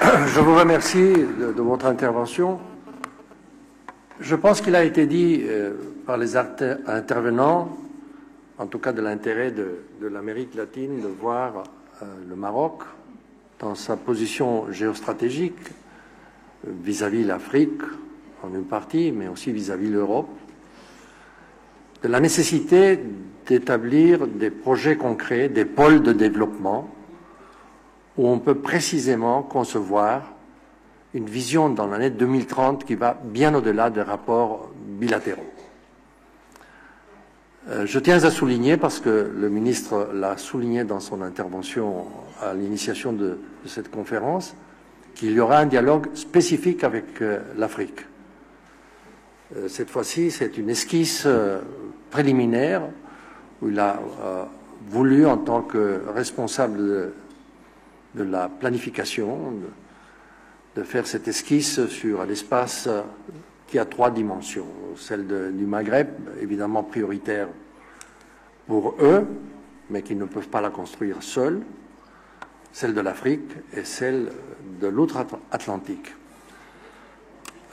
Je vous remercie de votre intervention. Je pense qu'il a été dit par les intervenants, en tout cas de l'intérêt de l'Amérique latine, de voir le Maroc dans sa position géostratégique vis-à-vis l'Afrique, en une partie, mais aussi vis-à-vis l'Europe, de la nécessité d'établir des projets concrets, des pôles de développement, où on peut précisément concevoir une vision dans l'année 2030 qui va bien au-delà des rapports bilatéraux. Je tiens à souligner, parce que le ministre l'a souligné dans son intervention à l'initiation de cette conférence, qu'il y aura un dialogue spécifique avec l'Afrique. Cette fois-ci, c'est une esquisse préliminaire où il a voulu, en tant que responsable de la planification, de faire cette esquisse sur un espace qui a 3 dimensions. Celle du Maghreb, évidemment prioritaire pour eux, mais qui ne peuvent pas la construire seuls, celle de l'Afrique et celle de l'outre-Atlantique.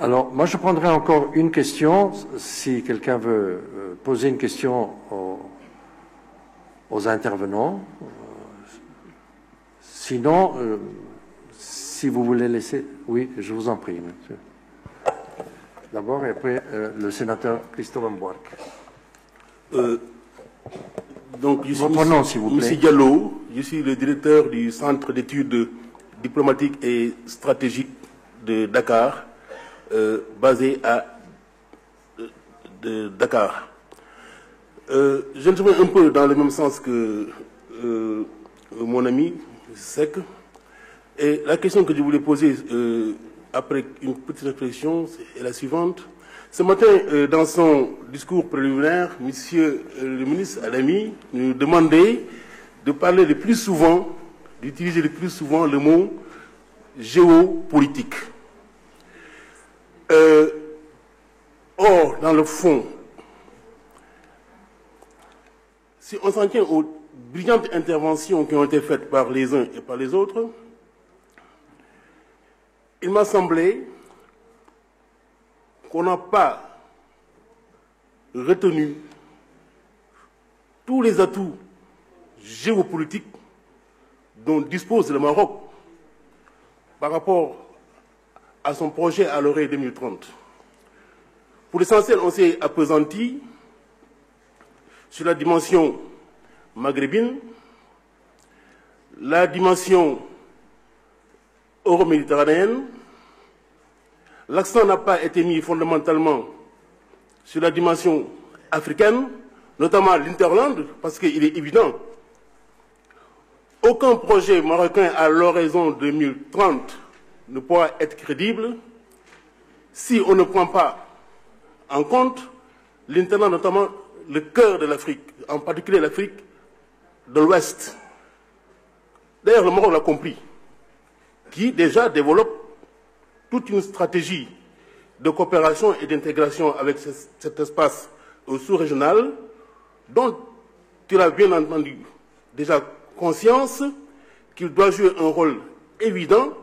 Alors, moi, je prendrai encore une question, si quelqu'un veut poser une question aux intervenants. Sinon, si vous voulez laisser... Oui, je vous en prie, monsieur. D'abord, et après, le sénateur Christophe Mbouark. Donc, votre nom, s'il vous plaît. Monsieur Diallo, je suis le directeur du Centre d'études diplomatiques et stratégiques de Dakar, basé à Dakar. Je ne serai un peu dans le même sens que mon ami Sek. Et la question que je voulais poser après une petite réflexion est la suivante. Ce matin, dans son discours préliminaire, Monsieur le ministre Alami nous demandait de parler le plus souvent, d'utiliser le plus souvent le mot géopolitique. Or, dans le fond, si on s'en tient aux brillantes interventions qui ont été faites par les uns et par les autres, il m'a semblé qu'on n'a pas retenu tous les atouts géopolitiques dont dispose le Maroc par rapport à son projet à l'horizon 2030. Pour l'essentiel, on s'est appesanti sur la dimension maghrébine, la dimension euro-méditerranéenne. L'accent n'a pas été mis fondamentalement sur la dimension africaine, notamment l'Interland, parce qu'il est évident aucun projet marocain à l'horizon 2030 ne pourra être crédible si on ne prend pas en compte l'Interland, notamment le cœur de l'Afrique, en particulier l'Afrique de l'Ouest. D'ailleurs, le Maroc l'a compris, qui déjà développe toute une stratégie de coopération et d'intégration avec cet espace sous-régional, dont il a bien entendu déjà conscience qu'il doit jouer un rôle évident,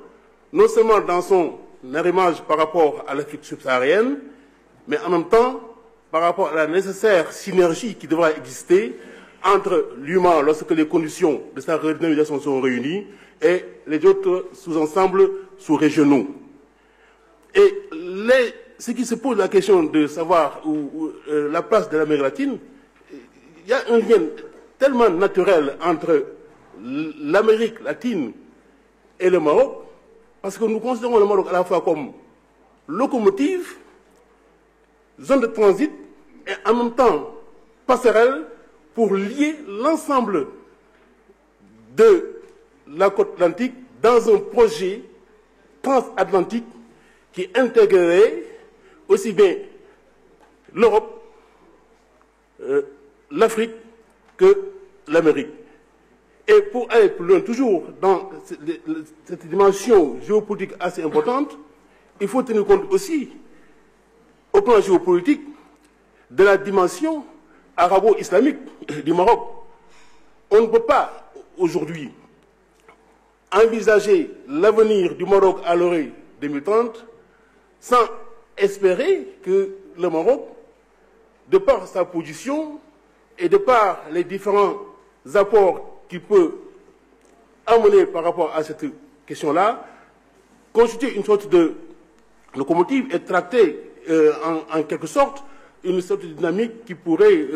non seulement dans son arrimage par rapport à l'Afrique subsaharienne, mais en même temps par rapport à la nécessaire synergie qui devra exister entre l'humain lorsque les conditions de sa redynamisation sont réunies et les autres sous-ensembles sous-régionaux. Et ce qui se pose la question de savoir la place de l'Amérique latine, il y a un lien tellement naturel entre l'Amérique latine et le Maroc, parce que nous considérons le Maroc à la fois comme locomotive, zone de transit et en même temps passerelle pour lier l'ensemble de la côte atlantique dans un projet transatlantique qui intégrerait aussi bien l'Europe, l'Afrique que l'Amérique. Et pour aller plus loin, toujours dans cette dimension géopolitique assez importante, il faut tenir compte aussi, au plan géopolitique, de la dimension arabo-islamique du Maroc. On ne peut pas aujourd'hui envisager l'avenir du Maroc à l'horizon 2030 sans espérer que le Maroc, de par sa position et de par les différents apports qu'il peut amener par rapport à cette question-là, constitue une sorte de locomotive et tracter en quelque sorte une sorte de dynamique qui pourrait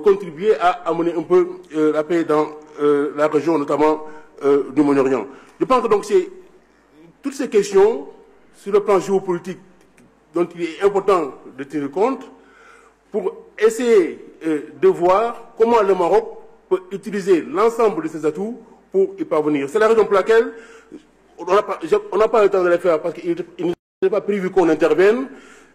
contribuer à amener un peu la paix dans la région, notamment du Moyen-Orient. Je pense que donc c'est toutes ces questions sur le plan géopolitique dont il est important de tenir compte pour essayer de voir comment le Maroc peut utiliser l'ensemble de ses atouts pour y parvenir. C'est la raison pour laquelle on n'a pas le temps de le faire parce qu'il n'est pas prévu qu'on intervienne.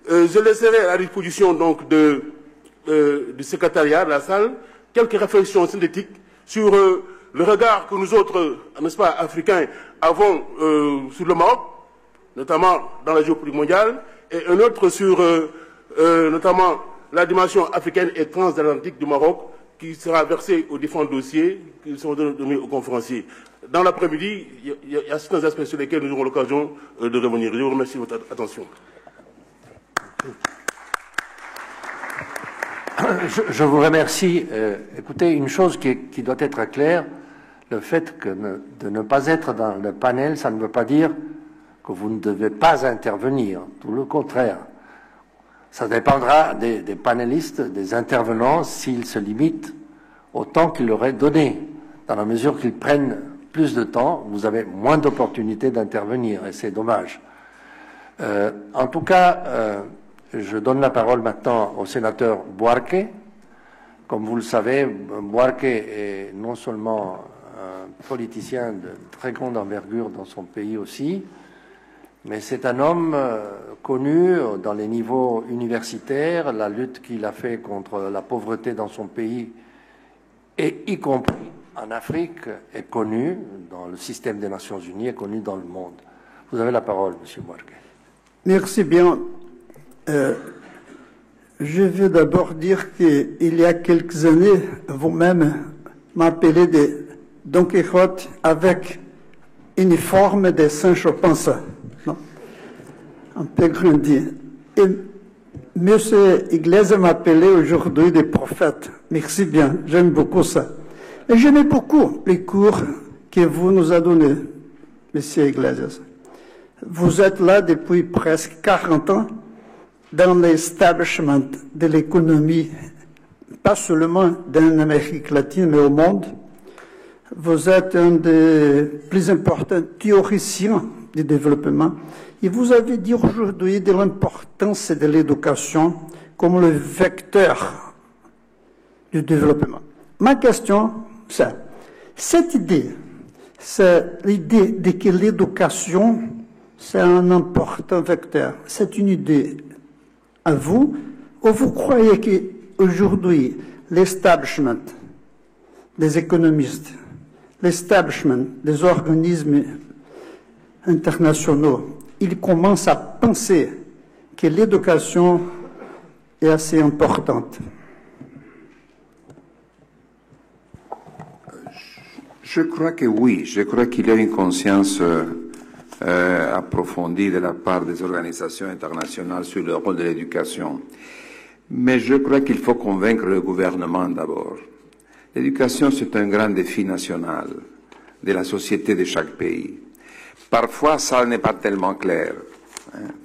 Je laisserai à la disposition donc du secrétariat de la salle quelques réflexions synthétiques sur le regard que nous autres, n'est-ce pas, Africains, avons sur le Maroc, notamment dans la géopolitique mondiale, et un autre sur notamment la dimension africaine et transatlantique du Maroc, qui sera versée aux différents dossiers qui seront donnés aux conférenciers. Dans l'après-midi, il y a certains aspects sur lesquels nous aurons l'occasion de revenir. Je vous remercie de votre attention. Je vous remercie. Écoutez, une chose qui doit être claire, le fait de ne pas être dans le panel, ça ne veut pas dire que vous ne devez pas intervenir. Tout le contraire. Ça dépendra des panélistes, des intervenants, s'ils se limitent au temps qu'il leur est donné. Dans la mesure qu'ils prennent plus de temps, vous avez moins d'opportunités d'intervenir, et c'est dommage. En tout cas, je donne la parole maintenant au sénateur Boarque. Comme vous le savez, Boarque est non seulement un politicien de très grande envergure dans son pays aussi, mais c'est un homme connu dans les niveaux universitaires. La lutte qu'il a fait contre la pauvreté dans son pays, et y compris en Afrique, est connue dans le système des Nations Unies, est connue dans le monde. Vous avez la parole, Monsieur Boarque. Merci bien. Je veux d'abord dire qu'il y a quelques années, vous-même m'appelez de Don Quichotte avec une forme de Sancho Panza, non? Un peu grandi. Et M. Iglesias m'appelait aujourd'hui des prophètes. Merci bien, j'aime beaucoup ça. Et j'aimais beaucoup les cours que vous nous avez donnés, M. Iglesias. Vous êtes là depuis presque 40 ans dans l'establishment de l'économie, pas seulement dans l'Amérique latine, mais au monde. Vous êtes un des plus importants théoriciens du développement. Et vous avez dit aujourd'hui de l'importance de l'éducation comme le vecteur du développement. Ma question, c'est cette idée, c'est l'idée de que l'éducation, c'est un important vecteur. C'est une idée à vous, ou vous croyez qu'aujourd'hui, l'establishment des économistes, l'establishment des organismes internationaux, ils commencent à penser que l'éducation est assez importante? Je crois que oui. Je crois qu'il y a une conscience approfondie de la part des organisations internationales sur le rôle de l'éducation. Mais je crois qu'il faut convaincre le gouvernement d'abord. L'éducation, c'est un grand défi national de la société de chaque pays. Parfois, ça n'est pas tellement clair.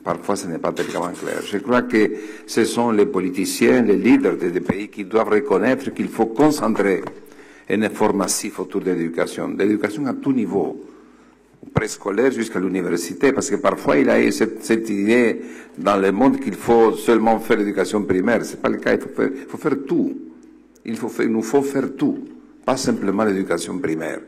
Parfois, ce n'est pas tellement clair. Je crois que ce sont les politiciens, les leaders des pays qui doivent reconnaître qu'il faut concentrer un effort massif autour de l'éducation à tout niveau, préscolaire jusqu'à l'université, parce que parfois il y a cette idée dans le monde qu'il faut seulement faire l'éducation primaire. Ce n'est pas le cas, il faut faire tout. Il nous faut faire tout, pas simplement l'éducation primaire.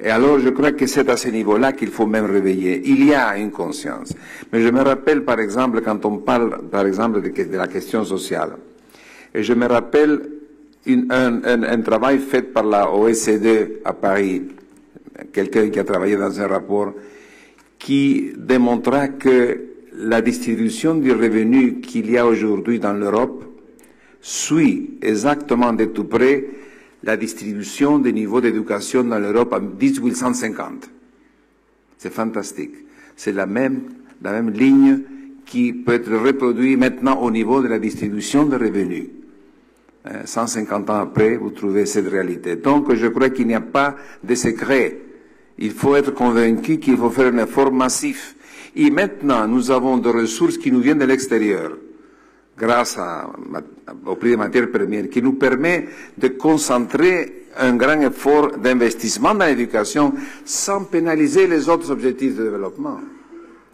Et alors je crois que c'est à ce niveau-là qu'il faut même réveiller. Il y a une conscience. Mais je me rappelle par exemple, quand on parle par exemple de la question sociale, et je me rappelle un travail fait par la OECD à Paris, quelqu'un qui a travaillé dans un rapport qui démontra que la distribution du revenu qu'il y a aujourd'hui dans l'Europe suit exactement de tout près la distribution des niveaux d'éducation dans l'Europe en 1850. C'est fantastique. C'est la même ligne qui peut être reproduite maintenant au niveau de la distribution de revenus. 150 ans après, vous trouvez cette réalité. Donc, je crois qu'il n'y a pas de secret. Il faut être convaincu qu'il faut faire un effort massif. Et maintenant, nous avons des ressources qui nous viennent de l'extérieur, grâce au prix des matières premières, qui nous permet de concentrer un grand effort d'investissement dans l'éducation sans pénaliser les autres objectifs de développement.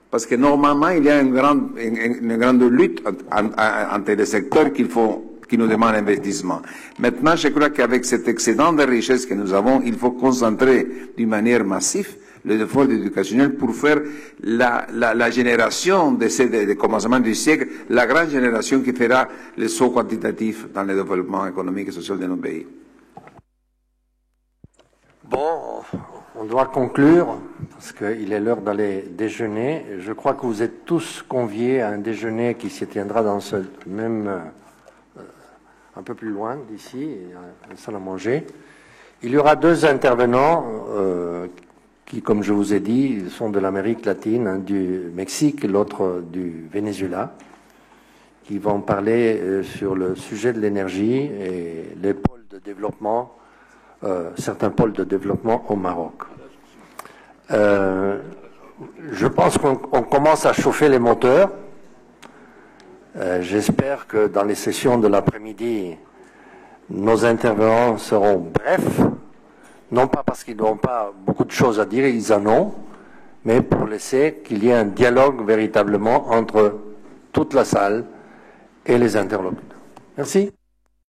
Parce que normalement, il y a une grande lutte entre les secteurs qui nous demandent l'investissement. Maintenant, je crois qu'avec cet excédent de richesse que nous avons, il faut concentrer d'une manière massive les efforts éducationnels pour faire la génération de commencement du siècle, la grande génération qui fera le saut quantitatif dans le développement économique et social de nos pays. Bon, on doit conclure, parce qu'il est l'heure d'aller déjeuner. Je crois que vous êtes tous conviés à un déjeuner qui se tiendra dans ce même, un peu plus loin d'ici, une salle à manger. Il y aura deux intervenants qui, comme je vous ai dit, sont de l'Amérique latine, un du Mexique et l'autre du Venezuela, qui vont parler sur le sujet de l'énergie et les pôles de développement, certains pôles de développement au Maroc. Je pense qu'on commence à chauffer les moteurs. J'espère que dans les sessions de l'après-midi, nos intervenants seront brefs, non pas parce qu'ils n'ont pas beaucoup de choses à dire, ils en ont, mais pour laisser qu'il y ait un dialogue véritablement entre toute la salle et les interlocuteurs. Merci.